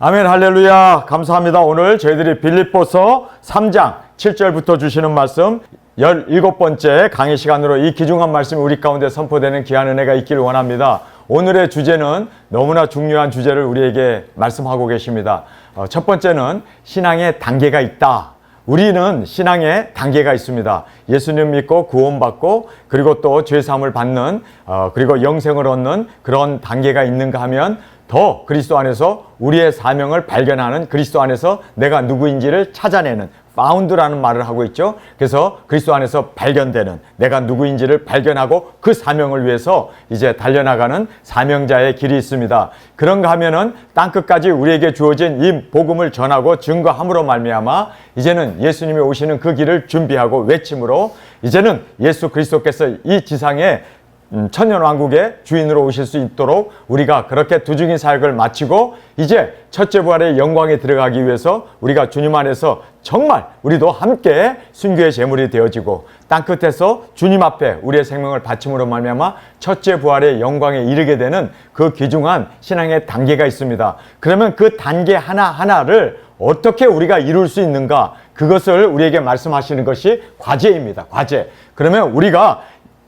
아멘, 할렐루야. 감사합니다. 오늘 저희들이 빌립보서 3장 7절부터 주시는 말씀 17번째 강의 시간으로 이 귀중한 말씀이 우리 가운데 선포되는 귀한 은혜가 있기를 원합니다. 오늘의 주제는 너무나 중요한 주제를 우리에게 말씀하고 계십니다. 첫 번째는 신앙의 단계가 있다. 우리는 신앙에 단계가 있습니다. 예수님 믿고 구원받고 그리고 또 죄사함을 받는 그리고 영생을 얻는 그런 단계가 있는가 하면 더 그리스도 안에서 우리의 사명을 발견하는, 그리스도 안에서 내가 누구인지를 찾아내는, 파운드라는 말을 하고 있죠. 그래서 그리스도 안에서 발견되는, 내가 누구인지를 발견하고 그 사명을 위해서 이제 달려나가는 사명자의 길이 있습니다. 그런가 하면은 땅끝까지 우리에게 주어진 이 복음을 전하고 증거함으로 말미암아 이제는 예수님이 오시는 그 길을 준비하고 외침으로 이제는 예수 그리스도께서 이 지상에 천년왕국의 주인으로 오실 수 있도록 우리가 그렇게 두중인 사역을 마치고 이제 첫째 부활의 영광에 들어가기 위해서 우리가 주님 안에서 정말 우리도 함께 순교의 제물이 되어지고 땅끝에서 주님 앞에 우리의 생명을 바침으로 말미암아 첫째 부활의 영광에 이르게 되는 그 귀중한 신앙의 단계가 있습니다. 그러면 그 단계 하나하나를 어떻게 우리가 이룰 수 있는가, 그것을 우리에게 말씀하시는 것이 과제입니다. 과제. 그러면 우리가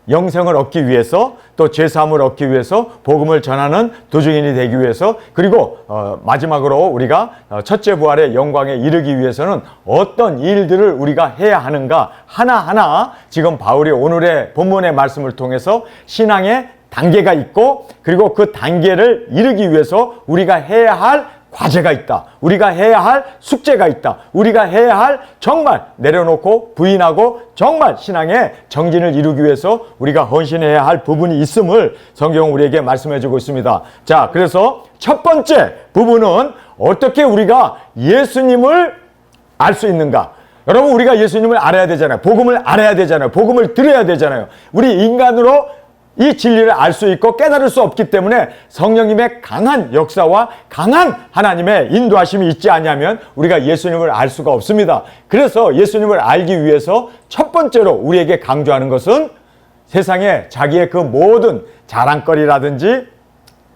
영생을 얻기 위해서, 또 죄사함을 얻기 위해서, 복음을 전하는 도중인이 되기 위해서, 그리고 마지막으로 우리가 첫째 부활의 영광에 이르기 위해서는 어떤 일들을 우리가 해야 하는가 하나하나 지금 바울이 오늘의 본문의 말씀을 통해서 신앙의 단계가 있고, 그리고 그 단계를 이루기 위해서 우리가 해야 할 과제가 있다. 우리가 해야 할 숙제가 있다. 우리가 해야 할 정말 내려놓고 부인하고 정말 신앙의 정진을 이루기 위해서 우리가 헌신해야 할 부분이 있음을 성경은 우리에게 말씀해 주고 있습니다. 자, 그래서 첫 번째 부분은 어떻게 우리가 예수님을 알 수 있는가? 여러분, 우리가 예수님을 알아야 되잖아요. 복음을 알아야 되잖아요. 복음을 들어야 되잖아요. 우리 인간으로 이 진리를 알 수 있고 깨달을 수 없기 때문에 성령님의 강한 역사와 강한 하나님의 인도하심이 있지 않냐면 우리가 예수님을 알 수가 없습니다. 그래서 예수님을 알기 위해서 첫 번째로 우리에게 강조하는 것은 세상에 자기의 그 모든 자랑거리라든지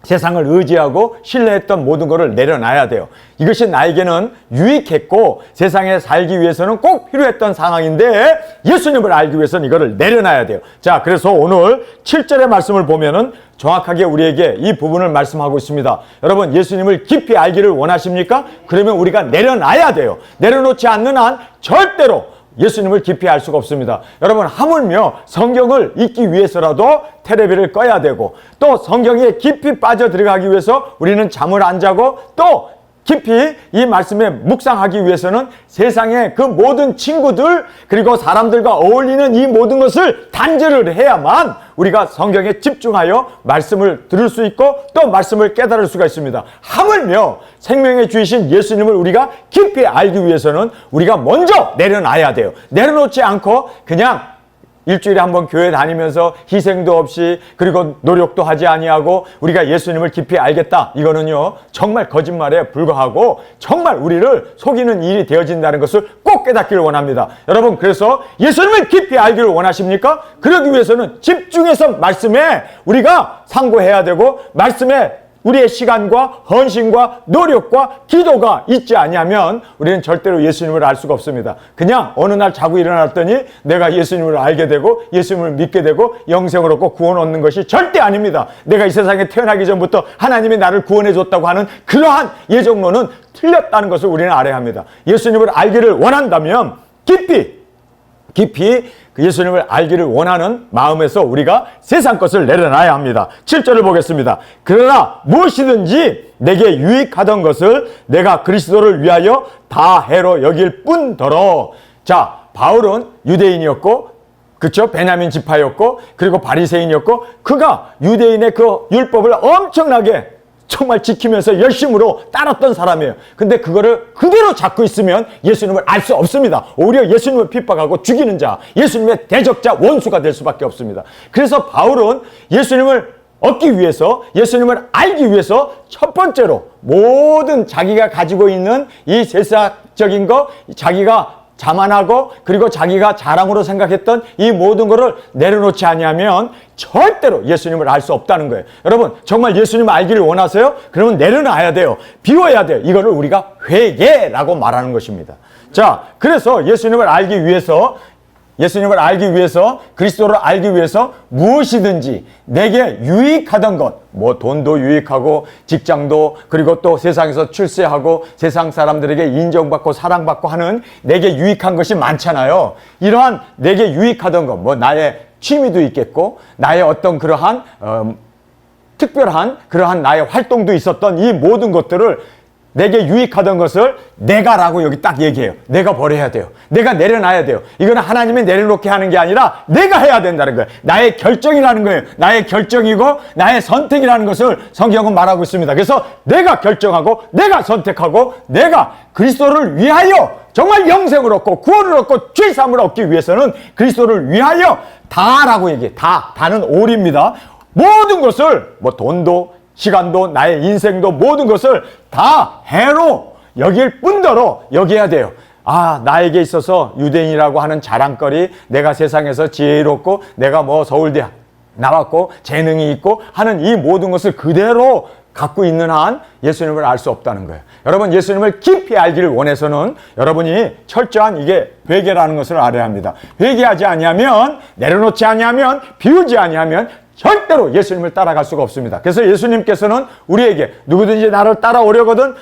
세상을 의지하고 신뢰했던 모든 것을 내려놔야 돼요. 이것이 나에게는 유익했고 세상에 살기 위해서는 꼭 필요했던 상황인데 예수님을 알기 위해서는 이거를 내려놔야 돼요. 자, 그래서 오늘 7절의 말씀을 보면은 정확하게 우리에게 이 부분을 말씀하고 있습니다. 여러분, 예수님을 깊이 알기를 원하십니까? 그러면 우리가 내려놔야 돼요. 내려놓지 않는 한 절대로 예수님을 깊이 알 수가 없습니다. 여러분, 하물며 성경을 읽기 위해서라도 테레비를 꺼야 되고, 또 성경에 깊이 빠져 들어가기 위해서 우리는 잠을 안 자고, 또 깊이 이 말씀에 묵상하기 위해서는 세상의 그 모든 친구들 그리고 사람들과 어울리는 이 모든 것을 단절을 해야만 우리가 성경에 집중하여 말씀을 들을 수 있고 또 말씀을 깨달을 수가 있습니다. 하물며 생명의 주이신 예수님을 우리가 깊이 알기 위해서는 우리가 먼저 내려놔야 돼요. 내려놓지 않고 그냥 일주일에 한번 교회 다니면서 희생도 없이 그리고 노력도 하지 아니하고 우리가 예수님을 깊이 알겠다, 이거는요 정말 거짓말에 불과하고 정말 우리를 속이는 일이 되어진다는 것을 꼭 깨닫기를 원합니다. 여러분, 그래서 예수님을 깊이 알기를 원하십니까? 그러기 위해서는 집중해서 말씀에 우리가 상고해야 되고 말씀에 우리의 시간과 헌신과 노력과 기도가 있지 않으면 우리는 절대로 예수님을 알 수가 없습니다. 그냥 어느 날 자고 일어났더니 내가 예수님을 알게 되고 예수님을 믿게 되고 영생을 얻고 구원 얻는 것이 절대 아닙니다. 내가 이 세상에 태어나기 전부터 하나님이 나를 구원해 줬다고 하는 그러한 예정론은 틀렸다는 것을 우리는 알아야 합니다. 예수님을 알기를 원한다면 깊이 그 예수님을 알기를 원하는 마음에서 우리가 세상 것을 내려놔야 합니다. 7절을 보겠습니다. 그러나 무엇이든지 내게 유익하던 것을 내가 그리스도를 위하여 다 해로 여길 뿐더러. 자, 바울은 유대인이었고, 그렇죠? 베냐민 지파였고, 그리고 바리새인이었고, 그가 유대인의 그 율법을 엄청나게 정말 지키면서 열심으로 따랐던 사람이에요. 근데 그거를 그대로 잡고 있으면 예수님을 알 수 없습니다. 오히려 예수님을 핍박하고 죽이는 자, 예수님의 대적자, 원수가 될 수밖에 없습니다. 그래서 바울은 예수님을 얻기 위해서, 예수님을 알기 위해서 첫 번째로 모든 자기가 가지고 있는 이 세상적인 거, 자기가 자만하고 그리고 자기가 자랑으로 생각했던 이 모든 것을 내려놓지 아니하면 절대로 예수님을 알 수 없다는 거예요. 여러분 정말 예수님을 알기를 원하세요? 그러면 내려놔야 돼요. 비워야 돼요. 이거를 우리가 회개라고 말하는 것입니다. 자, 그래서 예수님을 알기 위해서 그리스도를 알기 위해서 무엇이든지 내게 유익하던 것, 뭐 돈도 유익하고 직장도 그리고 또 세상에서 출세하고 세상 사람들에게 인정받고 사랑받고 하는 내게 유익한 것이 많잖아요. 이러한 내게 유익하던 것, 뭐 나의 취미도 있겠고 나의 어떤 그러한 특별한 그러한 나의 활동도 있었던 이 모든 것들을 내게 유익하던 것을 내가라고 여기 딱 얘기해요. 내가 버려야 돼요. 내가 내려놔야 돼요. 이거는 하나님이 내려놓게 하는 게 아니라 내가 해야 된다는 거예요. 나의 결정이라는 거예요. 나의 결정이고 나의 선택이라는 것을 성경은 말하고 있습니다. 그래서 내가 결정하고 내가 선택하고 내가 그리스도를 위하여 정말 영생을 얻고 구원을 얻고 죄사함을 얻기 위해서는 그리스도를 위하여 다라고 얘기해요. 다는 올입니다. 모든 것을 뭐 돈도 시간도 나의 인생도 모든 것을 다 해로 여길 뿐더러 여겨야 돼요. 아, 나에게 있어서 유대인이라고 하는 자랑거리, 내가 세상에서 지혜롭고 내가 뭐 서울대 나왔고 재능이 있고 하는 이 모든 것을 그대로 갖고 있는 한 예수님을 알 수 없다는 거예요. 여러분 예수님을 깊이 알기를 원해서는 여러분이 철저한 이게 회개라는 것을 알아야 합니다. 회개하지 아니하면 내려놓지 아니하면 비우지 아니하면 절대로 예수님을 따라갈 수가 없습니다. 그래서 예수님께서는 우리에게 누구든지 나를 따라오려거든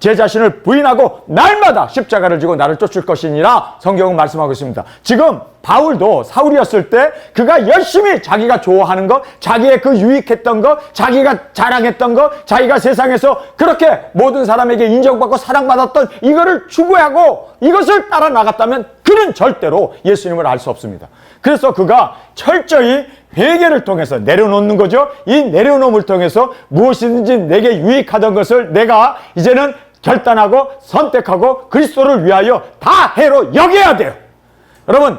제 자신을 부인하고 날마다 십자가를 지고 나를 쫓을 것이니라 성경은 말씀하고 있습니다. 지금 바울도 사울이었을 때 그가 열심히 자기가 좋아하는 것, 자기의 그 유익했던 것, 자기가 자랑했던 것, 자기가 세상에서 그렇게 모든 사람에게 인정받고 사랑받았던 이거를 추구하고 이것을 따라 나갔다면 그는 절대로 예수님을 알 수 없습니다. 그래서 그가 철저히 회개를 통해서 내려놓는 거죠. 이 내려놓음을 통해서 무엇이든지 내게 유익하던 것을 내가 이제는 결단하고 선택하고 그리스도를 위하여 다 해로 여겨야 돼요. 여러분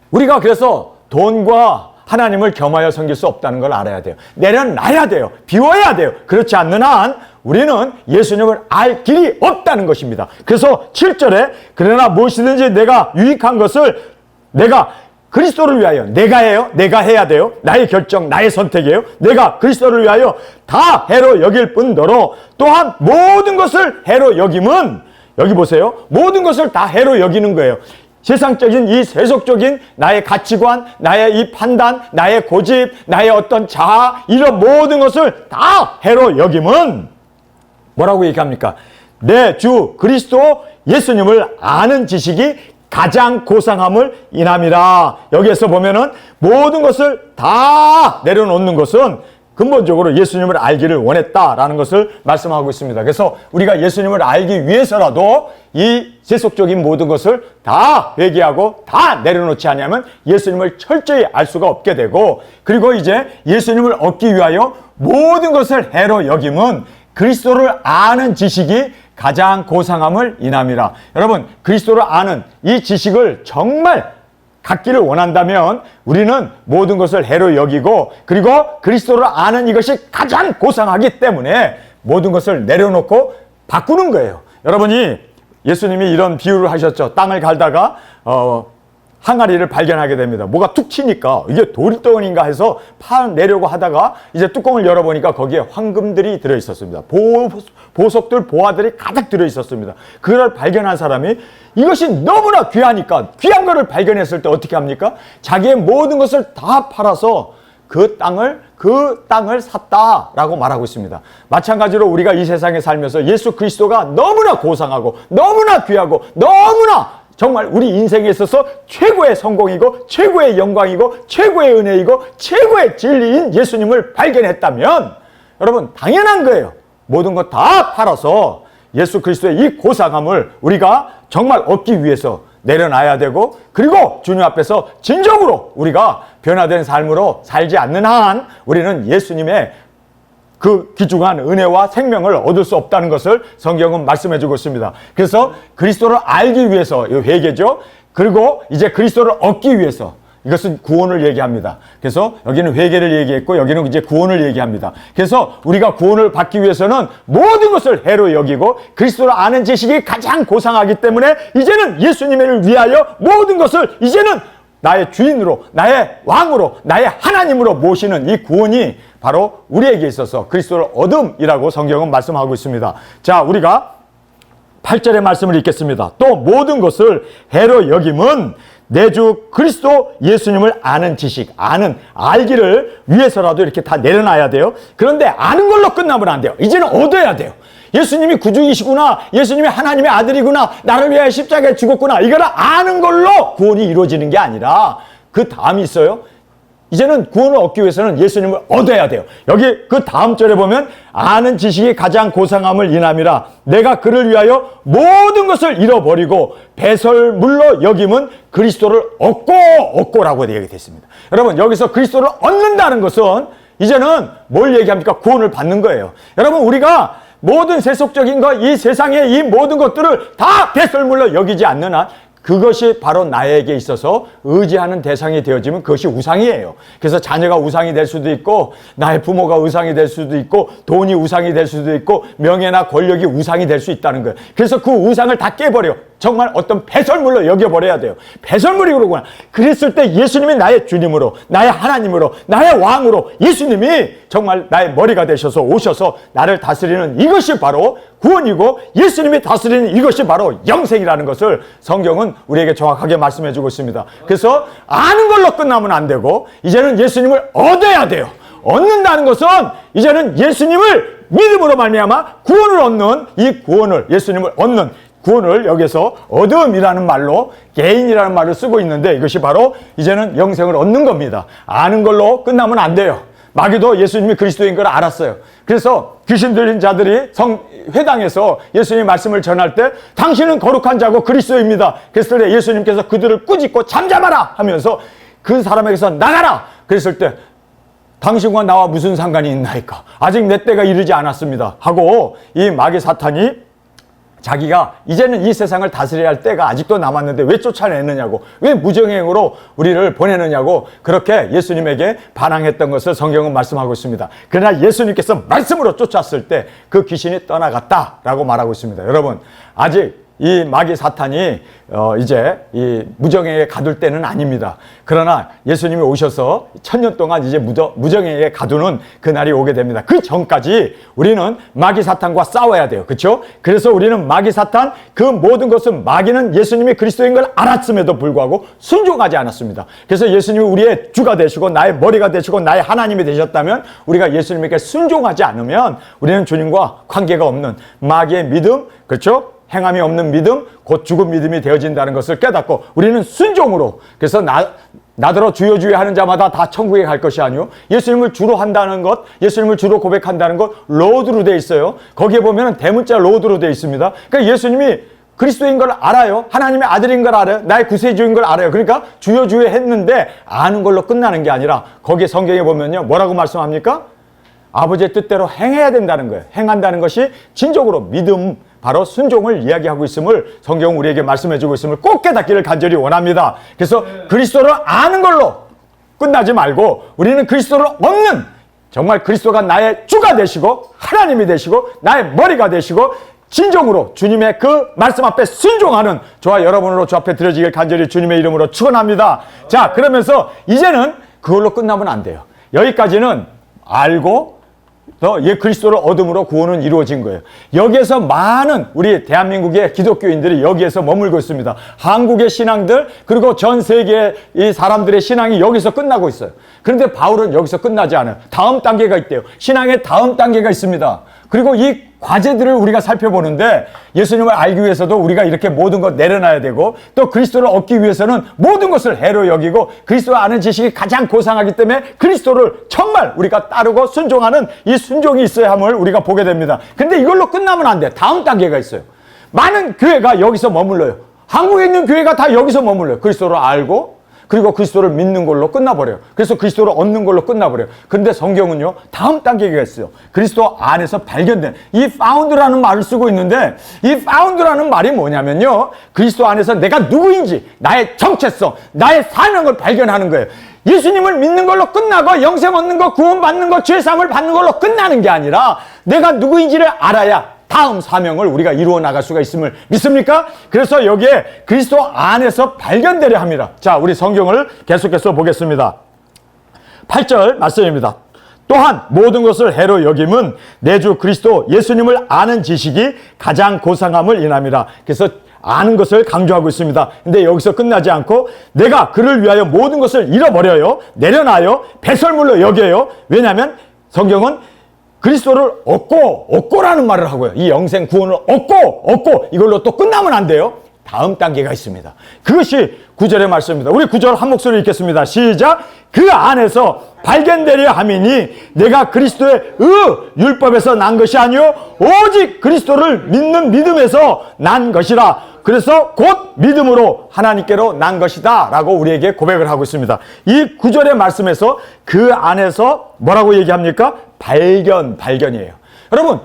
우리가 그래서 돈과 하나님을 겸하여 섬길 수 없다는 걸 알아야 돼요. 내려놔야 돼요. 비워야 돼요. 그렇지 않는 한 우리는 예수님을 알 길이 없다는 것입니다. 그래서 7절에 그러나 무엇이든지 내가 유익한 것을 내가 그리스도를 위하여 내가 해요. 내가 해야 돼요. 나의 결정, 나의 선택이에요. 내가 그리스도를 위하여 다 해로 여길 뿐더러 또한 모든 것을 해로 여김은 여기 보세요. 모든 것을 다 해로 여기는 거예요. 세상적인 이 세속적인 나의 가치관, 나의 이 판단, 나의 고집, 나의 어떤 자아 이런 모든 것을 다 해로 여김은 뭐라고 얘기합니까? 내 주 그리스도 예수님을 아는 지식이 가장 고상함을 인함이라. 여기에서 보면은 모든 것을 다 내려놓는 것은 근본적으로 예수님을 알기를 원했다라는 것을 말씀하고 있습니다. 그래서 우리가 예수님을 알기 위해서라도 이 세속적인 모든 것을 다 회개하고 다 내려놓지 않으면 예수님을 철저히 알 수가 없게 되고 그리고 이제 예수님을 얻기 위하여 모든 것을 해로 여김은 그리스도를 아는 지식이 가장 고상함을 인함이라. 여러분 그리스도를 아는 이 지식을 정말 갖기를 원한다면 우리는 모든 것을 해로 여기고 그리고 그리스도를 아는 이것이 가장 고상하기 때문에 모든 것을 내려놓고 바꾸는 거예요. 여러분이 예수님이 이런 비유를 하셨죠. 땅을 갈다가 항아리를 발견하게 됩니다. 뭐가 툭 치니까 이게 돌덩이인가 해서 파내려고 하다가 이제 뚜껑을 열어보니까 거기에 황금들이 들어있었습니다. 보석들, 보화들이 가득 들어있었습니다. 그걸 발견한 사람이 이것이 너무나 귀하니까 귀한 거를 발견했을 때 어떻게 합니까? 자기의 모든 것을 다 팔아서 그 땅을 샀다라고 말하고 있습니다. 마찬가지로 우리가 이 세상에 살면서 예수 그리스도가 너무나 고상하고 너무나 귀하고 너무나 정말 우리 인생에 있어서 최고의 성공이고 최고의 영광이고 최고의 은혜이고 최고의 진리인 예수님을 발견했다면 여러분 당연한 거예요. 모든 것 다 팔아서 예수 그리스도의 이 고상함을 우리가 정말 얻기 위해서 내려놔야 되고 그리고 주님 앞에서 진정으로 우리가 변화된 삶으로 살지 않는 한 우리는 예수님의 그 귀중한 은혜와 생명을 얻을 수 없다는 것을 성경은 말씀해 주고 있습니다. 그래서 그리스도를 알기 위해서 이 회개죠. 그리고 이제 그리스도를 얻기 위해서 이것은 구원을 얘기합니다. 그래서 여기는 회개를 얘기했고 여기는 이제 구원을 얘기합니다. 그래서 우리가 구원을 받기 위해서는 모든 것을 해로 여기고 그리스도를 아는 지식이 가장 고상하기 때문에 이제는 예수님을 위하여 모든 것을 이제는 나의 주인으로, 나의 왕으로, 나의 하나님으로 모시는 이 구원이 바로 우리에게 있어서 그리스도를 얻음이라고 성경은 말씀하고 있습니다. 자, 우리가 8절의 말씀을 읽겠습니다. 또 모든 것을 해로 여김은 내 주 그리스도 예수님을 아는 지식, 알기를 위해서라도 이렇게 다 내려놔야 돼요. 그런데 아는 걸로 끝나면 안 돼요. 이제는 얻어야 돼요. 예수님이 구주이시구나, 예수님이 하나님의 아들이구나, 나를 위하여 십자가에 죽었구나, 이거를 아는 걸로 구원이 이루어지는 게 아니라 그 다음이 있어요. 이제는 구원을 얻기 위해서는 예수님을 얻어야 돼요. 여기 그 다음 절에 보면 아는 지식이 가장 고상함을 인함이라 내가 그를 위하여 모든 것을 잃어버리고 배설물로 여김은 그리스도를 얻고라고 얘기되어 있습니다. 여러분, 여기서 그리스도를 얻는다는 것은 이제는 뭘 얘기합니까? 구원을 받는 거예요. 여러분, 우리가 모든 세속적인 것, 이 세상의 이 모든 것들을 다 배설물로 여기지 않는 한 그것이 바로 나에게 있어서 의지하는 대상이 되어지면 그것이 우상이에요. 그래서 자녀가 우상이 될 수도 있고 나의 부모가 우상이 될 수도 있고 돈이 우상이 될 수도 있고 명예나 권력이 우상이 될 수 있다는 거예요. 그래서 그 우상을 다 깨버려. 정말 어떤 배설물로 여겨버려야 돼요. 배설물이 그러구나. 그랬을 때 예수님이 나의 주님으로, 나의 하나님으로, 나의 왕으로 예수님이 정말 나의 머리가 되셔서 오셔서 나를 다스리는 이것이 바로 구원이고 예수님이 다스리는 이것이 바로 영생이라는 것을 성경은 우리에게 정확하게 말씀해 주고 있습니다. 그래서 아는 걸로 끝나면 안 되고 이제는 예수님을 얻어야 돼요. 얻는다는 것은 이제는 예수님을 믿음으로 말미암아 구원을 얻는 이 구원을, 예수님을 얻는 구원을 여기서 얻음이라는 말로, 개인이라는 말을 쓰고 있는데 이것이 바로 이제는 영생을 얻는 겁니다. 아는 걸로 끝나면 안 돼요. 마귀도 예수님이 그리스도인 걸 알았어요. 그래서 귀신 들린 자들이 회당에서 예수님 말씀을 전할 때 당신은 거룩한 자고 그리스도입니다. 그랬을 때 예수님께서 그들을 꾸짖고 잠잠하라 하면서 그 사람에게서 나가라. 그랬을 때 당신과 나와 무슨 상관이 있나이까? 아직 내 때가 이르지 않았습니다. 하고 이 마귀 사탄이 자기가 이제는 이 세상을 다스려야 할 때가 아직도 남았는데 왜 쫓아내느냐고, 왜 무정행으로 우리를 보내느냐고 그렇게 예수님에게 반항했던 것을 성경은 말씀하고 있습니다. 그러나 예수님께서 말씀으로 쫓았을 때 그 귀신이 떠나갔다라고 말하고 있습니다. 여러분, 아직 이 마귀 사탄이 이제 이 무정행에 가둘 때는 아닙니다. 그러나 예수님이 오셔서 1000년 동안 이제 무정행에 가두는 그날이 오게 됩니다. 그 전까지 우리는 마귀 사탄과 싸워야 돼요. 그렇죠? 그래서 우리는 마귀 사탄, 그 모든 것은 마귀는 예수님이 그리스도인 걸 알았음에도 불구하고 순종하지 않았습니다. 그래서 예수님이 우리의 주가 되시고 나의 머리가 되시고 나의 하나님이 되셨다면 우리가 예수님에게 순종하지 않으면 우리는 주님과 관계가 없는 마귀의 믿음, 그렇죠? 행함이 없는 믿음, 곧 죽은 믿음이 되어진다는 것을 깨닫고 우리는 순종으로, 그래서 나더러 주여 주여 하는 자마다 다 천국에 갈 것이 아니요 예수님을 주로 한다는 것, 예수님을 주로 고백한다는 것 로드로 되어 있어요. 거기에 보면 대문자 로드로 되어 있습니다. 그러니까 예수님이 그리스도인 걸 알아요. 하나님의 아들인 걸 알아요. 나의 구세주인 걸 알아요. 그러니까 주여 주여 했는데 아는 걸로 끝나는 게 아니라 거기에 성경에 보면요 뭐라고 말씀합니까? 아버지의 뜻대로 행해야 된다는 거예요. 행한다는 것이 진정으로 믿음, 바로 순종을 이야기하고 있음을 성경은 우리에게 말씀해주고 있음을 꼭 깨닫기를 간절히 원합니다. 그래서 그리스도를 아는 걸로 끝나지 말고 우리는 그리스도를 얻는, 정말 그리스도가 나의 주가 되시고 하나님이 되시고 나의 머리가 되시고 진정으로 주님의 그 말씀 앞에 순종하는 저와 여러분으로 주 앞에 드려지길 간절히 주님의 이름으로 축원합니다. 자, 그러면서 이제는 그걸로 끝나면 안 돼요. 여기까지는 알고 그리스도를 얻음으로 구원은 이루어진 거예요. 여기에서 많은 우리 대한민국의 기독교인들이 여기에서 머물고 있습니다. 한국의 신앙들 그리고 전 세계의 이 사람들의 신앙이 여기서 끝나고 있어요. 그런데 바울은 여기서 끝나지 않아요. 다음 단계가 있대요. 신앙의 다음 단계가 있습니다. 그리고 이 과제들을 우리가 살펴보는데 예수님을 알기 위해서도 우리가 이렇게 모든 것 내려놔야 되고 또 그리스도를 얻기 위해서는 모든 것을 해로 여기고 그리스도를 아는 지식이 가장 고상하기 때문에 그리스도를 정말 우리가 따르고 순종하는 이 순종이 있어야 함을 우리가 보게 됩니다. 근데 이걸로 끝나면 안 돼. 다음 단계가 있어요. 많은 교회가 여기서 머물러요. 한국에 있는 교회가 다 여기서 머물러요. 그리스도를 알고 그리고 그리스도를 믿는 걸로 끝나버려요. 그래서 그리스도를 얻는 걸로 끝나버려요. 그런데 성경은요, 다음 단계가 있어요. 그리스도 안에서 발견된, 이 found라는 말을 쓰고 있는데, 이 found라는 말이 뭐냐면요, 그리스도 안에서 내가 누구인지, 나의 정체성, 나의 사명을 발견하는 거예요. 예수님을 믿는 걸로 끝나고 영생 얻는 거, 구원받는 거, 죄사함을 받는 걸로 끝나는 게 아니라 내가 누구인지를 알아야 다음 사명을 우리가 이루어 나갈 수가 있음을 믿습니까? 그래서 여기에 그리스도 안에서 발견되려 합니다. 자, 우리 성경을 계속해서 보겠습니다. 8절 말씀입니다. 또한 모든 것을 해로 여김은 내 주 그리스도 예수님을 아는 지식이 가장 고상함을 인함이라. 그래서 아는 것을 강조하고 있습니다. 근데 여기서 끝나지 않고 내가 그를 위하여 모든 것을 잃어버려요, 내려놔요, 배설물로 여겨요. 왜냐하면 성경은 그리스도를 얻고라는 말을 하고요. 이 영생 구원을 얻고 이걸로 또 끝나면 안 돼요. 다음 단계가 있습니다. 그것이 9절의 말씀입니다. 우리 9절 한 목소리 읽겠습니다. 시작. 그 안에서 발견되려 함이니 내가 그리스도의 율법에서 난 것이 아니요 오직 그리스도를 믿는 믿음에서 난 것이라. 그래서 곧 믿음으로 하나님께로 난 것이다 라고 우리에게 고백을 하고 있습니다. 이 9절의 말씀에서 그 안에서 뭐라고 얘기합니까? 발견이에요. 여러분,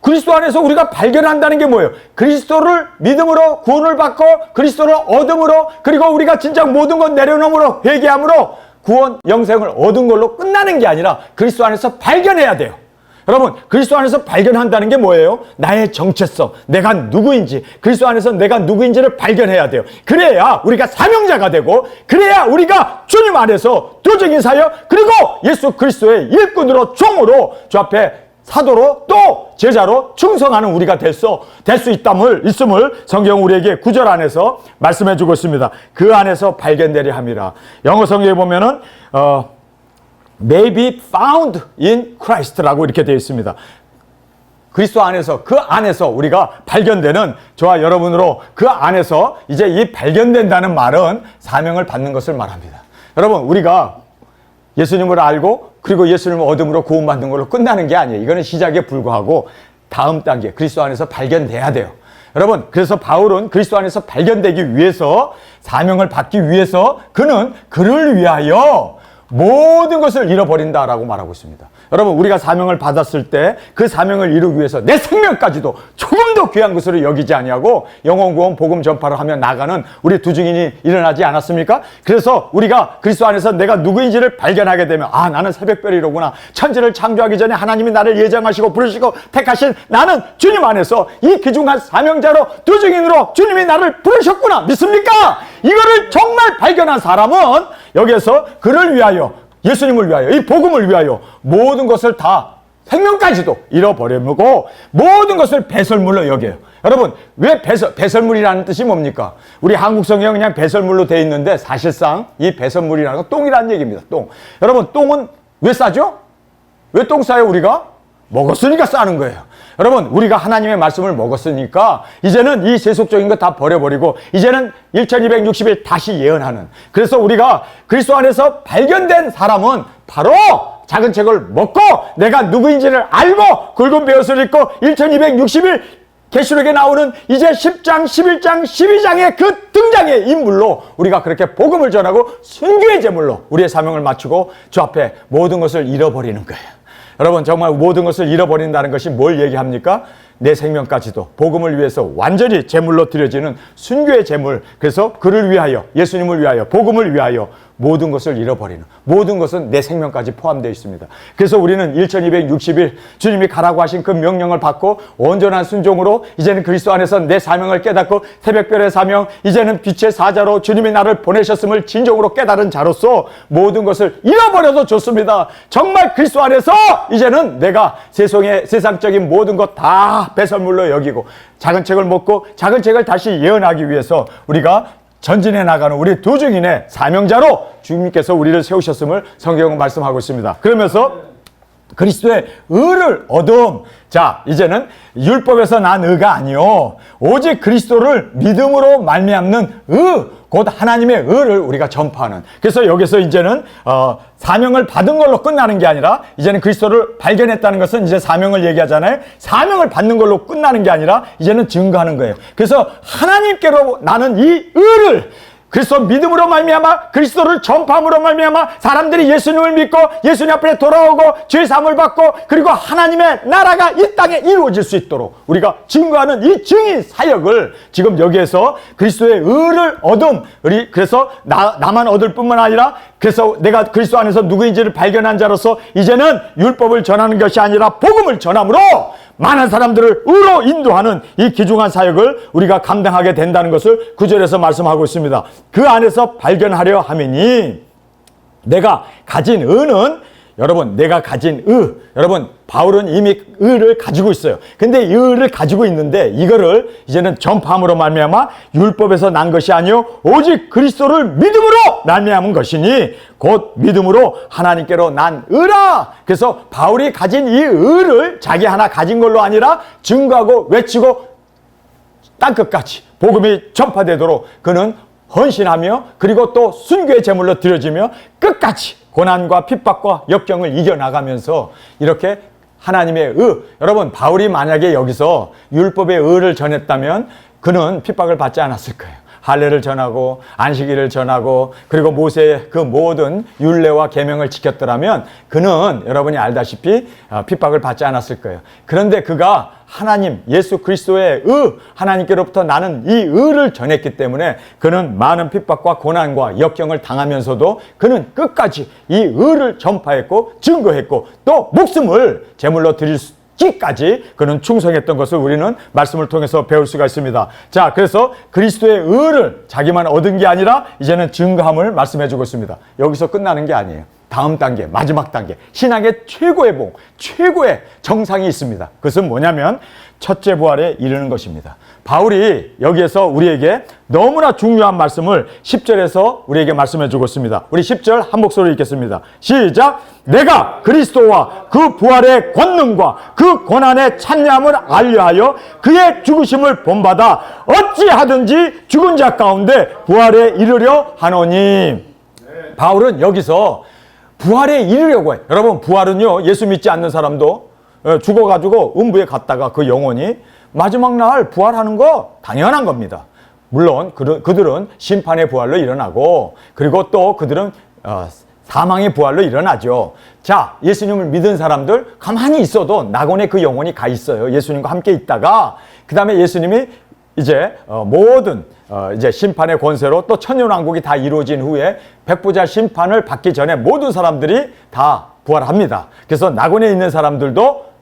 그리스도 안에서 우리가 발견한다는 게 뭐예요? 그리스도를 믿음으로 구원을 받고 그리스도를 얻음으로, 그리고 우리가 진짜 모든 것 내려놓음으로, 회개함으로 구원, 영생을 얻은 걸로 끝나는 게 아니라 그리스도 안에서 발견해야 돼요. 여러분, 그리스도 안에서 발견한다는 게 뭐예요? 나의 정체성, 내가 누구인지, 그리스도 안에서 내가 누구인지를 발견해야 돼요. 그래야 우리가 사명자가 되고, 그래야 우리가 주님 안에서 도적인 사역, 그리고 예수 그리스도의 일꾼으로, 종으로, 주 앞에 사도로, 또 제자로 충성하는 우리가 될 수 있음을 성경 우리에게 9절 안에서 말씀해 주고 있습니다. 그 안에서 발견되려 함이라. 영어 성경에 보면은 may be found in Christ라고 이렇게 되어 있습니다. 그리스도 안에서, 그 안에서 우리가 발견되는, 저와 여러분으로 그 안에서 이제 이 발견된다는 말은 사명을 받는 것을 말합니다. 여러분, 우리가 예수님을 알고 그리고 예수님을 얻음으로 구원받는 걸로 끝나는 게 아니에요. 이거는 시작에 불과하고 다음 단계, 그리스도 안에서 발견돼야 돼요. 여러분, 그래서 바울은 그리스도 안에서 발견되기 위해서, 사명을 받기 위해서 그는 그를 위하여 모든 것을 잃어버린다라고 말하고 있습니다. 여러분, 우리가 사명을 받았을 때 그 사명을 이루기 위해서 내 생명까지도 조금 더 귀한 것으로 여기지 아니하고 영혼 구원 복음 전파를 하며 나가는 우리 두 증인이 일어나지 않았습니까? 그래서 우리가 그리스도 안에서 내가 누구인지를 발견하게 되면, 아, 나는 새벽별이로구나. 천지를 창조하기 전에 하나님이 나를 예정하시고 부르시고 택하신 나는 주님 안에서 이 귀중한 사명자로, 두 증인으로 주님이 나를 부르셨구나. 믿습니까? 이거를 정말 발견한 사람은 여기에서 그를 위하여, 예수님을 위하여, 이 복음을 위하여 모든 것을 다, 생명까지도 잃어버리고 모든 것을 배설물로 여겨요. 여러분, 왜 배설물이라는 뜻이 뭡니까? 우리 한국 성경은 그냥 배설물로 되어 있는데 사실상 이 배설물이라는 건 똥이라는 얘기입니다. 똥. 여러분, 똥은 왜 싸죠? 왜 똥 싸요? 우리가 먹었으니까 싸는 거예요. 여러분, 우리가 하나님의 말씀을 먹었으니까 이제는 이 세속적인 거 다 버려버리고 이제는 1260일 다시 예언하는, 그래서 우리가 그리스도 안에서 발견된 사람은 바로 작은 책을 먹고 내가 누구인지를 알고 굵은 베옷을 입고 1260일 계시록에 나오는 이제 10장, 11장, 12장의 그 등장의 인물로 우리가 그렇게 복음을 전하고 순교의 제물로 우리의 사명을 마치고 주 앞에 모든 것을 잃어버리는 거예요. 여러분, 정말 모든 것을 잃어버린다는 것이 뭘 얘기합니까? 내 생명까지도 복음을 위해서 완전히 제물로 드려지는 순교의 제물. 그래서 그를 위하여, 예수님을 위하여, 복음을 위하여 모든 것을 잃어버리는, 모든 것은 내 생명까지 포함되어 있습니다. 그래서 우리는 1260일 주님이 가라고 하신 그 명령을 받고 온전한 순종으로 이제는 그리스도 안에서 내 사명을 깨닫고 새벽별의 사명, 이제는 빛의 사자로 주님이 나를 보내셨음을 진정으로 깨달은 자로서 모든 것을 잃어버려도 좋습니다. 정말 그리스도 안에서 이제는 내가 세상적인 모든 것 다 배설물로 여기고 작은 책을 먹고 작은 책을 다시 예언하기 위해서 우리가 전진해 나가는 우리 두 증인의 사명자로 주님께서 우리를 세우셨음을 성경은 말씀하고 있습니다. 그러면서 그리스도의 의를 얻음. 자, 이제는 율법에서 난 의가 아니요 오직 그리스도를 믿음으로 말미암는 의, 곧 하나님의 의를 우리가 전파하는. 그래서 여기서 이제는 사명을 받은 걸로 끝나는 게 아니라 이제는 그리스도를 발견했다는 것은 이제 사명을 얘기하잖아요. 사명을 받는 걸로 끝나는 게 아니라 이제는 증거하는 거예요. 그래서 하나님께로 나는 이 의를, 그리스도 믿음으로 말미암아 그리스도를 전파함으로 말미암아 사람들이 예수님을 믿고 예수님 앞에 돌아오고 죄 사함을 받고 그리고 하나님의 나라가 이 땅에 이루어질 수 있도록 우리가 증거하는 이 증인 사역을 지금 여기에서 그리스도의 의를 얻음, 그래서 나만 얻을 뿐만 아니라 그래서 내가 그리스도 안에서 누구인지를 발견한 자로서 이제는 율법을 전하는 것이 아니라 복음을 전함으로 많은 사람들을 의로 인도하는 이 귀중한 사역을 우리가 감당하게 된다는 것을 9절에서 말씀하고 있습니다. 그 안에서 발견하려 하매니 내가 가진 의는 여러분 내가 가진 의, 여러분 바울은 이미 의를 가지고 있어요. 근데 이 의를 가지고 있는데 이거를 이제는 전파함으로 말미암아 율법에서 난 것이 아니요 오직 그리스도를 믿음으로 말미암은 것이니 곧 믿음으로 하나님께로 난 의라. 그래서 바울이 가진 이 의를 자기 하나 가진 걸로 아니라 증거하고 외치고 땅끝까지 복음이 전파되도록 그는 헌신하며 그리고 또 순교의 제물로 드려지며 끝까지 고난과 핍박과 역경을 이겨나가면서 이렇게 하나님의 의, 여러분 바울이 만약에 여기서 율법의 의를 전했다면 그는 핍박을 받지 않았을 거예요. 할례를 전하고 안식일을 전하고 그리고 모세의 그 모든 율례와 계명을 지켰더라면 그는 여러분이 알다시피 핍박을 받지 않았을 거예요. 그런데 그가 하나님 예수 그리스도의 의, 하나님께로부터 나는 이 의를 전했기 때문에 그는 많은 핍박과 고난과 역경을 당하면서도 그는 끝까지 이 의를 전파했고 증거했고 또 목숨을 제물로 드릴 기까지 그는 충성했던 것을 우리는 말씀을 통해서 배울 수가 있습니다. 자, 그래서 그리스도의 의를 자기만 얻은 게 아니라 이제는 증거함을 말씀해 주고 있습니다. 여기서 끝나는 게 아니에요. 다음 단계, 마지막 단계, 신앙의 최고의 복, 최고의 정상이 있습니다. 그것은 뭐냐면 첫째 부활에 이르는 것입니다. 바울이 여기에서 우리에게 너무나 중요한 말씀을 10절에서 우리에게 말씀해 주고 있습니다. 우리 10절 한 목소리로 읽겠습니다. 시작! 내가 그리스도와 그 부활의 권능과 그 고난의 찬양을 알려하여 그의 죽으심을 본받아 어찌하든지 죽은 자 가운데 부활에 이르려 하노니. 바울은 여기서 부활에 이르려고 해요. 여러분 부활은요 예수 믿지 않는 사람도 죽어가지고 음부에 갔다가 그 영혼이 마지막 날 부활하는 거 당연한 겁니다. 물론 그들은 심판의 부활로 일어나고 그리고 또 그들은 사망의 부활로 일어나죠. 자, 예수님을 믿은 사람들 가만히 있어도 낙원에 그 영혼이 가 있어요. 예수님과 함께 있다가 그 다음에 예수님이 이제 모든 이제 심판의 권세로 또 천년왕국이 다 이루어진 후에 백부자 심판을 받기 전에 모든 사람들이 다 부활합니다. 그래서 낙원에 있는 사람들도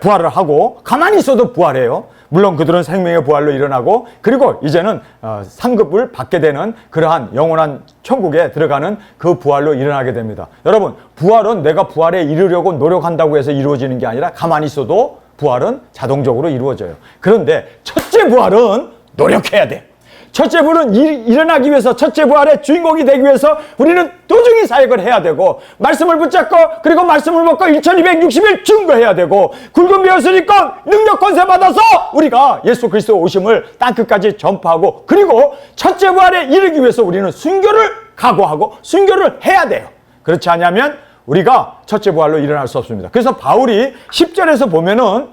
부활을 하고 가만히 있어도 부활해요. 물론 그들은 생명의 부활로 일어나고 그리고 이제는 상급을 받게 되는 그러한 영원한 천국에 들어가는 그 부활로 일어나게 됩니다. 여러분 부활은 내가 부활에 이르려고 노력한다고 해서 이루어지는 게 아니라 가만히 있어도 부활은 자동적으로 이루어져요. 그런데 첫째 부활은 노력해야 돼. 첫째 부활은 일어나기 위해서 첫째 부활의 주인공이 되기 위해서 우리는 꾸준히 사역을 해야 되고 말씀을 붙잡고 그리고 말씀을 먹고 1260일 증거해야 되고 굵은 배옷을 입고 능력 권세 받아서 우리가 예수 그리스도 오심을 땅끝까지 전파하고 그리고 첫째 부활에 이르기 위해서 우리는 순교를 각오하고 순교를 해야 돼요. 그렇지 않으면 우리가 첫째 부활로 일어날 수 없습니다. 그래서 바울이 10절에서 보면은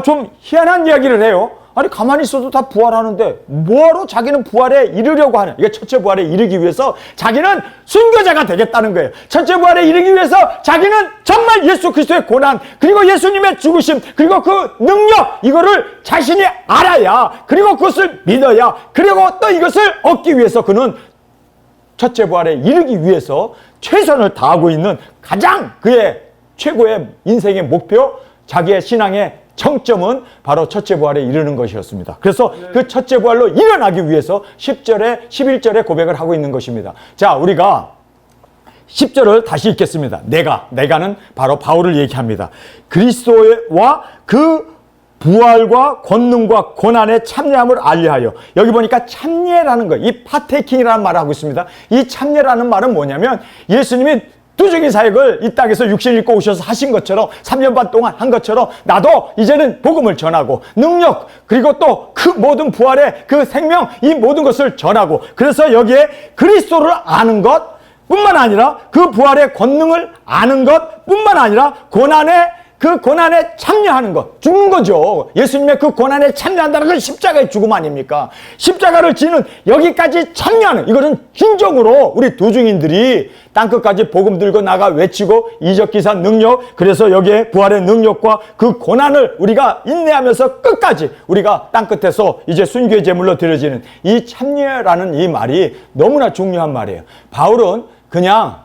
좀 희한한 이야기를 해요. 아니 가만히 있어도 다 부활하는데 뭐하러 자기는 부활에 이르려고 하냐. 이게 첫째 부활에 이르기 위해서 자기는 순교자가 되겠다는 거예요. 첫째 부활에 이르기 위해서 자기는 정말 예수 그리스도의 고난 그리고 예수님의 죽으심 그리고 그 능력 이거를 자신이 알아야 그리고 그것을 믿어야 그리고 또 이것을 얻기 위해서 그는 첫째 부활에 이르기 위해서 최선을 다하고 있는 가장 그의 최고의 인생의 목표 자기의 신앙의 정점은 바로 첫째 부활에 이르는 것이었습니다. 그래서 그 첫째 부활로 일어나기 위해서 10절에 11절에 고백을 하고 있는 것입니다. 자, 우리가 10절을 다시 읽겠습니다. 내가는 바로 바울을 얘기합니다. 그리스도와 그 부활과 권능과 고난의 참여함을 알려하여. 여기 보니까 참여라는 거, 이 파테킹이라는 말을 하고 있습니다. 이 참여라는 말은 뭐냐면 예수님이 두중인 사역을 이 땅에서 육신 입고 오셔서 하신 것처럼 3년 반 동안 한 것처럼 나도 이제는 복음을 전하고 능력 그리고 또 그 모든 부활의 그 생명 이 모든 것을 전하고 그래서 여기에 그리스도를 아는 것 뿐만 아니라 그 부활의 권능을 아는 것 뿐만 아니라 고난의 그 고난에 참여하는 것, 죽는 거죠. 예수님의 그 고난에 참여한다는 건 십자가의 죽음 아닙니까? 십자가를 지는 여기까지 참여하는, 이거는 진정으로 우리 도중인들이 땅끝까지 복음 들고 나가 외치고 이적기사 능력, 그래서 여기에 부활의 능력과 그 고난을 우리가 인내하면서 끝까지 우리가 땅끝에서 이제 순교의 제물로 드려지는 이 참여라는 이 말이 너무나 중요한 말이에요. 바울은 그냥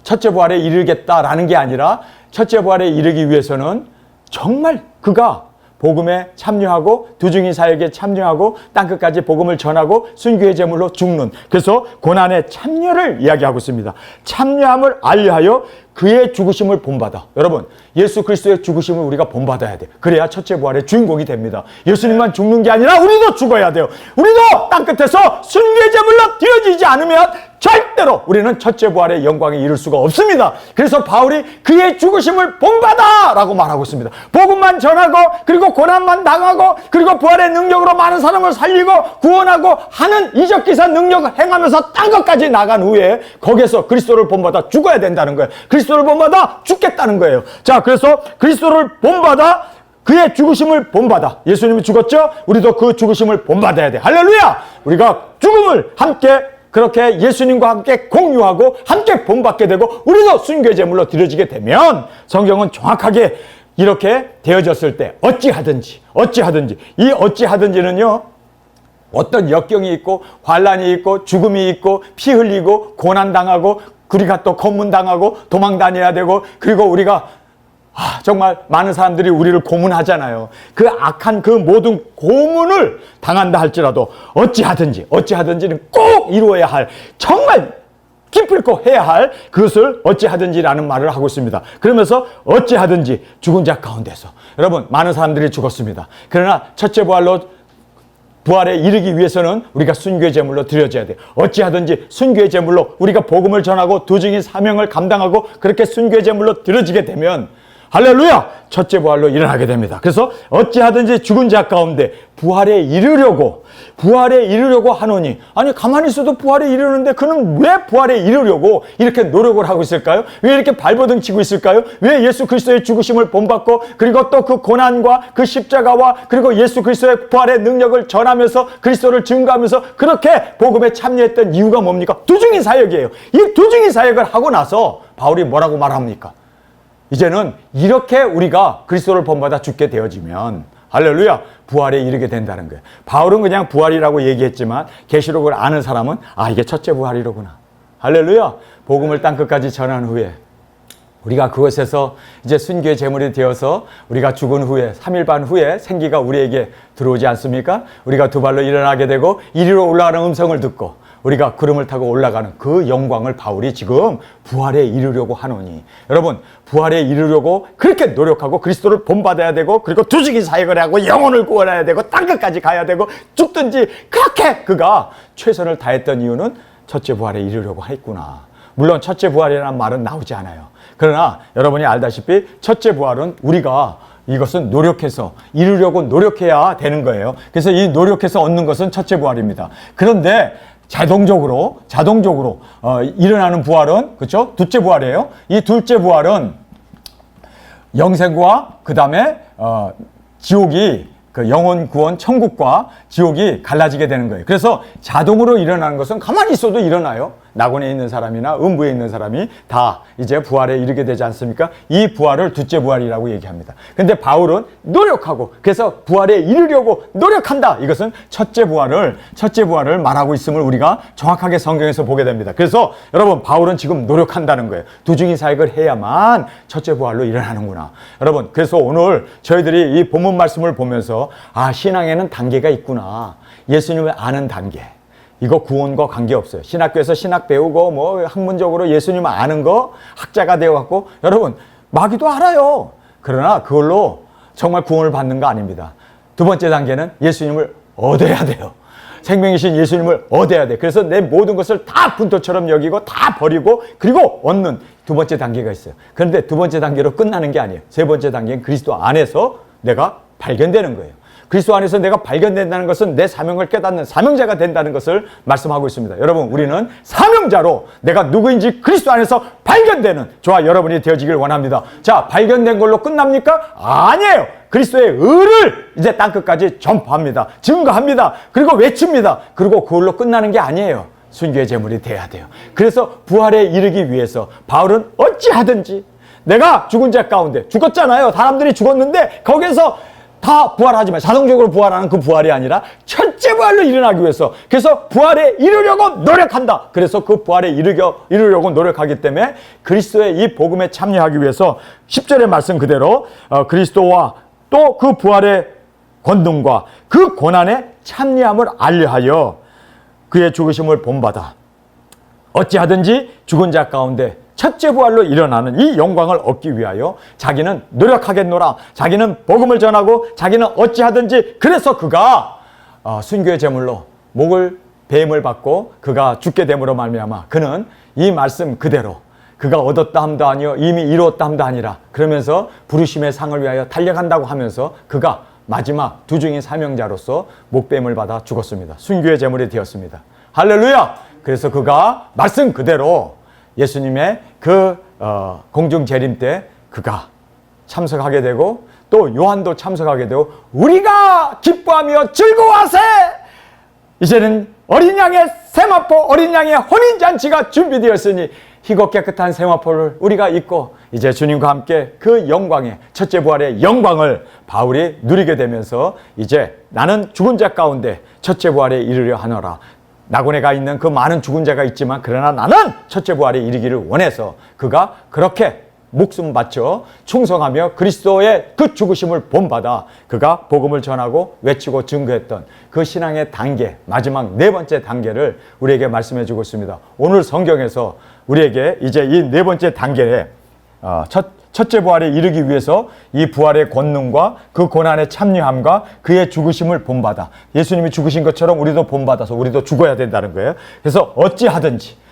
첫째 부활에 이르겠다라는 게 아니라 첫째 부활에 이르기 위해서는 정말 그가 복음에 참여하고 두중인 사역에 참여하고 땅끝까지 복음을 전하고 순교의 제물로 죽는, 그래서 고난의 참여를 이야기하고 있습니다. 참여함을 알려하여 그의 죽으심을 본받아. 여러분, 예수 그리스도의 죽으심을 우리가 본받아야 돼. 그래야 첫째 부활의 주인공이 됩니다. 예수님만 죽는 게 아니라 우리도 죽어야 돼요. 우리도 땅끝에서 순교의 제물로 드려지지 않으면 절대로 우리는 첫째 부활의 영광에 이룰 수가 없습니다. 그래서 바울이 그의 죽으심을 본받아 라고 말하고 있습니다. 복음만 전하고 그리고 고난만 당하고 그리고 부활의 능력으로 많은 사람을 살리고 구원하고 하는 이적기사 능력을 행하면서 딴 것까지 나간 후에 거기에서 그리스도를 본받아 죽어야 된다는 거예요. 그리스도를 본받아 죽겠다는 거예요. 자, 그래서 그리스도를 본받아 그의 죽으심을 본받아. 예수님이 죽었죠? 우리도 그 죽으심을 본받아야 돼. 할렐루야! 우리가 죽음을 함께 그렇게 예수님과 함께 공유하고 함께 본받게 되고 우리도 순교의 제물로 드려지게 되면 성경은 정확하게 이렇게 되어졌을 때 어찌하든지 이 어찌하든지는요, 어떤 역경이 있고 환난이 있고 죽음이 있고 피 흘리고 고난당하고 우리가 또 검문당하고 도망 다녀야 되고 그리고 우리가 정말 많은 사람들이 우리를 고문하잖아요. 그 악한 그 모든 고문을 당한다 할지라도 어찌하든지는 꼭 이루어야 할, 정말 기필코 해야 할 그것을 어찌하든지라는 말을 하고 있습니다. 그러면서 어찌하든지 죽은 자 가운데서, 여러분, 많은 사람들이 죽었습니다. 그러나 첫째 부활에 이르기 위해서는 우리가 순교의 제물로 드려져야 돼요. 어찌하든지 순교의 제물로 우리가 복음을 전하고 두중인 사명을 감당하고 그렇게 순교의 제물로 드려지게 되면 할렐루야! 첫째 부활로 일어나게 됩니다. 그래서 어찌하든지 죽은 자 가운데 부활에 이르려고 하노니, 아니 가만히 있어도 부활에 이르는데 그는 왜 부활에 이르려고 이렇게 노력을 하고 있을까요? 왜 이렇게 발버둥 치고 있을까요? 왜 예수 그리스도의 죽으심을 본받고 그리고 또 그 고난과 그 십자가와 그리고 예수 그리스도의 부활의 능력을 전하면서 그리스도를 증거하면서 그렇게 복음에 참여했던 이유가 뭡니까? 두중인 사역이에요. 이 두중인 사역을 하고 나서 바울이 뭐라고 말합니까? 이제는 이렇게 우리가 그리스도를 본받아 죽게 되어지면 할렐루야, 부활에 이르게 된다는 거예요. 바울은 그냥 부활이라고 얘기했지만 계시록을 아는 사람은 이게 첫째 부활이로구나. 할렐루야. 복음을 땅끝까지 전한 후에 우리가 그것에서 이제 순교의 제물이 되어서 우리가 죽은 후에 3일 반 후에 생기가 우리에게 들어오지 않습니까? 우리가 두 발로 일어나게 되고 이리로 올라가는 음성을 듣고 우리가 구름을 타고 올라가는 그 영광을 바울이 지금 부활에 이르려고 하노니, 여러분, 부활에 이르려고 그렇게 노력하고 그리스도를 본받아야 되고 그리고 두중인 사역을 하고 영혼을 구원해야 되고 땅끝까지 가야 되고 죽든지 그렇게 그가 최선을 다했던 이유는 첫째 부활에 이르려고 했구나. 물론 첫째 부활이라는 말은 나오지 않아요. 그러나 여러분이 알다시피 첫째 부활은 우리가 이것은 노력해서 이루려고 노력해야 되는 거예요. 그래서 이 노력해서 얻는 것은 첫째 부활입니다. 그런데 자동적으로 일어나는 부활은, 그렇죠? 둘째 부활이에요. 이 둘째 부활은 영생과 그 다음에 지옥이, 그 영혼 구원 천국과 지옥이 갈라지게 되는 거예요. 그래서 자동으로 일어나는 것은 가만히 있어도 일어나요. 낙원에 있는 사람이나 음부에 있는 사람이 다 이제 부활에 이르게 되지 않습니까? 이 부활을 둘째 부활이라고 얘기합니다. 근데 바울은 노력하고 그래서 부활에 이르려고 노력한다. 이것은 첫째 부활을 말하고 있음을 우리가 정확하게 성경에서 보게 됩니다. 그래서 여러분, 바울은 지금 노력한다는 거예요. 두중인 사역을 해야만 첫째 부활로 일어나는구나. 여러분, 그래서 오늘 저희들이 이 본문 말씀을 보면서 신앙에는 단계가 있구나. 예수님을 아는 단계. 이거 구원과 관계없어요. 신학교에서 신학 배우고 학문적으로 예수님 아는 거 학자가 되어갖고 여러분 마귀도 알아요. 그러나 그걸로 정말 구원을 받는 거 아닙니다. 두 번째 단계는 예수님을 얻어야 돼요. 생명이신 예수님을 얻어야 돼. 그래서 내 모든 것을 다 분토처럼 여기고 다 버리고 그리고 얻는 두 번째 단계가 있어요. 그런데 두 번째 단계로 끝나는 게 아니에요. 세 번째 단계는 그리스도 안에서 내가 발견되는 거예요. 그리스도 안에서 내가 발견된다는 것은 내 사명을 깨닫는 사명자가 된다는 것을 말씀하고 있습니다. 여러분, 우리는 사명자로 내가 누구인지 그리스도 안에서 발견되는 저와 여러분이 되어지길 원합니다. 자, 발견된 걸로 끝납니까? 아니에요. 그리스도의 의를 이제 땅끝까지 전파합니다. 증거합니다. 그리고 외칩니다. 그리고 그걸로 끝나는 게 아니에요. 순교의 제물이 돼야 돼요. 그래서 부활에 이르기 위해서 바울은 어찌하든지 내가 죽은 자 가운데 죽었잖아요. 사람들이 죽었는데 거기에서 다 부활하지만 자동적으로 부활하는 그 부활이 아니라 첫째 부활로 일어나기 위해서, 그래서 부활에 이르려고 노력한다. 그래서 그 부활에 이르려고 노력하기 때문에 그리스도의 이 복음에 참여하기 위해서 10절의 말씀 그대로 그리스도와 또 그 부활의 권능과 그 고난의 참여함을 알려하여 그의 죽으심을 본받아 어찌하든지 죽은 자 가운데 첫째 부활로 일어나는 이 영광을 얻기 위하여 자기는 노력하겠노라. 자기는 복음을 전하고 자기는 어찌하든지, 그래서 그가 순교의 제물로 목을 뱀을 받고 그가 죽게 됨으로 말미암아 그는 이 말씀 그대로 그가 얻었다 함도 아니요 이미 이루었다 함도 아니라 그러면서 부르심의 상을 위하여 달려간다고 하면서 그가 마지막 두 중인 사명자로서 목뱀을 받아 죽었습니다. 순교의 제물이 되었습니다. 할렐루야! 그래서 그가 말씀 그대로 예수님의 그 공중 재림 때 그가 참석하게 되고 또 요한도 참석하게 되고 우리가 기뻐하며 즐거워하세! 이제는 어린 양의 세마포, 어린 양의 혼인잔치가 준비되었으니 희고 깨끗한 세마포를 우리가 입고 이제 주님과 함께 그 영광의 첫째 부활의 영광을 바울이 누리게 되면서 이제 나는 죽은 자 가운데 첫째 부활에 이르려 하노라. 낙원에 가 있는 그 많은 죽은 자가 있지만 그러나 나는 첫째 부활에 이르기를 원해서 그가 그렇게 목숨 바쳐 충성하며 그리스도의 그 죽으심을 본받아 그가 복음을 전하고 외치고 증거했던 그 신앙의 단계, 마지막 네 번째 단계를 우리에게 말씀해 주고 있습니다. 오늘 성경에서 우리에게 이제 이 네 번째 단계에 첫째 부활에 이르기 위해서 이 부활의 권능과 그 고난의 참여함과 그의 죽으심을 본받아 예수님이 죽으신 것처럼 우리도 본받아서 우리도 죽어야 된다는 거예요. 그래서 어찌하든지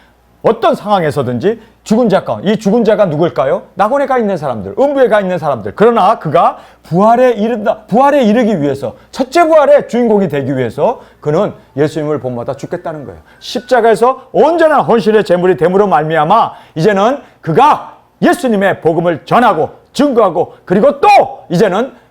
어떤 상황에서든지 죽은 자 가운데, 이 죽은 자가 누굴까요? 낙원에 가 있는 사람들, 음부에 가 있는 사람들. 그러나 그가 부활에 이르기 위해서, 첫째 부활의 주인공이 되기 위해서 그는 예수님을 본받아 죽겠다는 거예요. 십자가에서 온전한 헌신의 제물이 됨으로 말미암아 이제는 그가 예수님의 복음을 전하고 증거하고 그리고 또 이제는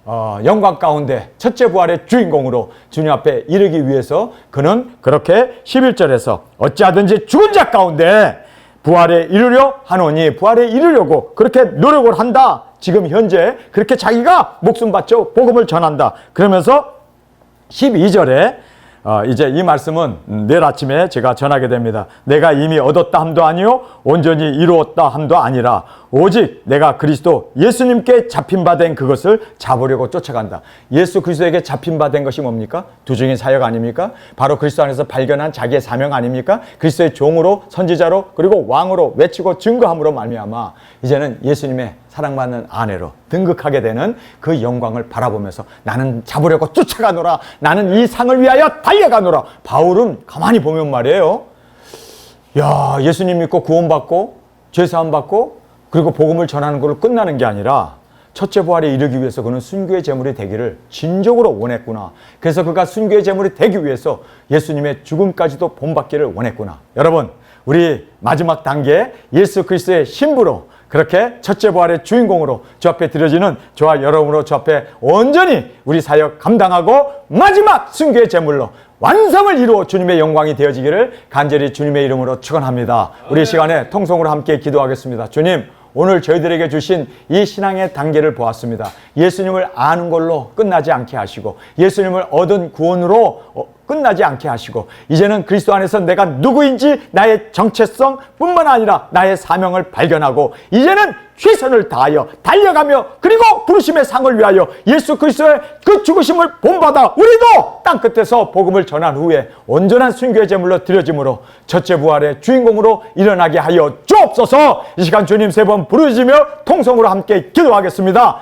영광 가운데 첫째 부활의 주인공으로 주님 앞에 이르기 위해서 그는 그렇게 11절에서 어찌하든지 죽은 자 가운데 부활에 이르려 하노니, 부활에 이르려고 그렇게 노력을 한다. 지금 현재 그렇게 자기가 목숨 바쳐 복음을 전한다. 그러면서 12절에 이제 이 말씀은 내일 아침에 제가 전하게 됩니다. 내가 이미 얻었다 함도 아니요 온전히 이루었다 함도 아니라 오직 내가 그리스도 예수님께 잡힌 바 된 그것을 잡으려고 쫓아간다. 예수 그리스도에게 잡힌 바 된 것이 뭡니까? 두 중인 사역 아닙니까? 바로 그리스도 안에서 발견한 자기의 사명 아닙니까? 그리스도의 종으로, 선지자로, 그리고 왕으로 외치고 증거함으로 말미암아 이제는 예수님의 사랑받는 아내로 등극하게 되는 그 영광을 바라보면서 나는 잡으려고 쫓아가노라. 나는 이 상을 위하여 달려가노라. 바울은 가만히 보면 말이에요. 야, 예수님 믿고 구원받고 죄사함 받고 그리고 복음을 전하는 걸로 끝나는 게 아니라 첫째 부활에 이르기 위해서 그는 순교의 제물이 되기를 진정으로 원했구나. 그래서 그가 순교의 제물이 되기 위해서 예수님의 죽음까지도 본받기를 원했구나. 여러분, 우리 마지막 단계 예수 그리스도의 신부로 그렇게 첫째 부활의 주인공으로 주 앞에 드려지는 저와 여러분으로 주 앞에 온전히 우리 사역 감당하고 마지막 순교의 제물로 완성을 이루어 주님의 영광이 되어지기를 간절히 주님의 이름으로 축원합니다. 우리 시간에 통성으로 함께 기도하겠습니다. 주님, 오늘 저희들에게 주신 이 신앙의 단계를 보았습니다. 예수님을 아는 걸로 끝나지 않게 하시고 예수님을 얻은 구원으로 끝나지 않게 하시고 이제는 그리스도 안에서 내가 누구인지 나의 정체성 뿐만 아니라 나의 사명을 발견하고 이제는 최선을 다하여 달려가며 그리고 부르심의 상을 위하여 예수 그리스도의 그 죽으심을 본받아 우리도 땅끝에서 복음을 전한 후에 온전한 순교의 제물로 드려짐으로 첫째 부활의 주인공으로 일어나게 하여 주옵소서. 이 시간 주님 세 번 부르짖으며 통성으로 함께 기도하겠습니다.